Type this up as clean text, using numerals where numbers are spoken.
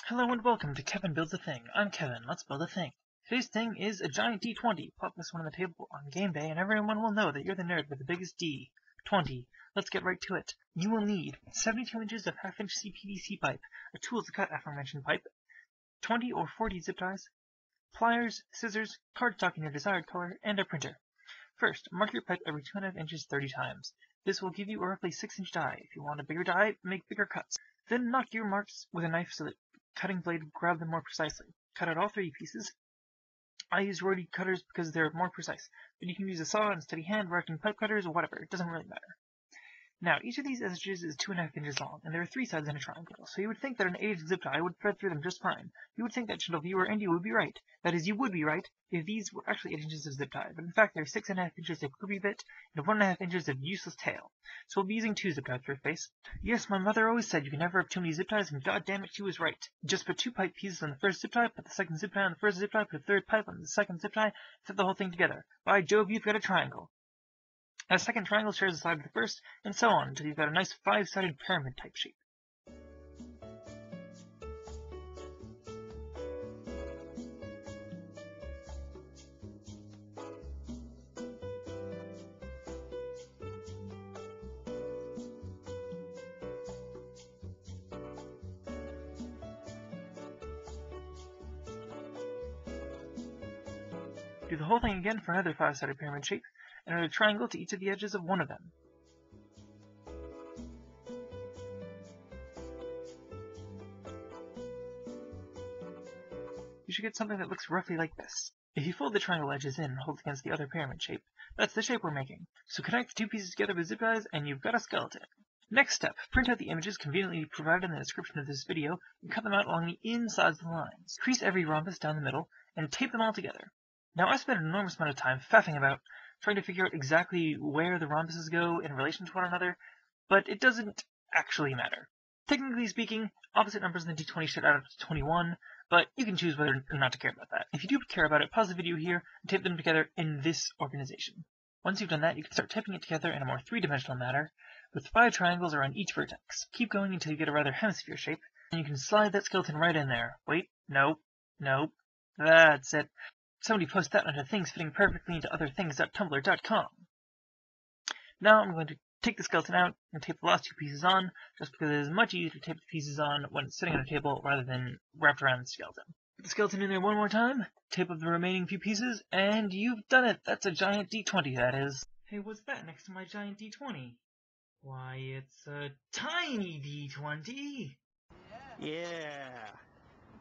Hello and welcome to Kevin Builds a Thing. I'm Kevin. Let's build a thing. Today's thing is a giant D20. Plop this one on the table on game day and everyone will know that you're the nerd with the biggest D. 20. Let's get right to it. You will need 72 inches of half-inch CPVC pipe, a tool to cut aforementioned pipe, 20 or 40 zip ties, pliers, scissors, cardstock in your desired color, and a printer. First, mark your pipe every 2.5 inches 30 times. This will give you a roughly 6-inch die. If you want a bigger die, make bigger cuts. Then knock your marks with a knife so that cutting blade will grab them more precisely. Cut out all 3 pieces. I use rotary cutters because they're more precise, but you can use a saw and steady hand, working pipe cutters, or whatever. It doesn't really matter. Now, each of these edges is 2.5 inches long, and there are 3 sides in a triangle, so you would think that an 8-inch zip tie would thread through them just fine. You would think that, gentle viewer, and you would be right. That is, you would be right if these were actually 8 inches of zip tie, but in fact they're 6.5 inches of groovy bit and 1.5 inches of useless tail. So we'll be using 2 zip ties for a face. Yes, my mother always said you can never have too many zip ties, and goddammit, she was right. Just put 2 pipe pieces on the first zip tie, put the second zip tie on the first zip tie, put a third pipe on the second zip tie, set the whole thing together. By Jove, you've got a triangle. A second triangle shares the side of the first, and so on, until you've got a nice 5-sided pyramid-type shape. Do the whole thing again for another 5-sided pyramid shape, and add a triangle to each of the edges of one of them. You should get something that looks roughly like this. If you fold the triangle edges in and hold against the other pyramid shape, that's the shape we're making. So connect the 2 pieces together with zip ties, and you've got a skeleton. Next step, print out the images conveniently provided in the description of this video, and cut them out along the insides of the lines. Crease every rhombus down the middle, and tape them all together. Now, I spent an enormous amount of time faffing about, trying to figure out exactly where the rhombuses go in relation to one another, but it doesn't actually matter. Technically speaking, opposite numbers in the D20 should add up to 21, but you can choose whether or not to care about that. If you do care about it, pause the video here and tape them together in this organization. Once you've done that, you can start taping it together in a more 3-dimensional manner, with 5 triangles around each vertex. Keep going until you get a rather hemisphere shape, and you can slide that skeleton right in there. Wait, nope, that's it. Somebody post that onto things fitting perfectly into otherthings.tumblr.com. Now I'm going to take the skeleton out and tape the last 2 pieces on, just because it is much easier to tape the pieces on when it's sitting on a table rather than wrapped around the skeleton. Put the skeleton in there one more time, tape up the remaining few pieces, and you've done it! That's a giant D20, that is. Hey, what's that next to my giant D20? Why, it's a tiny D20! Yeah.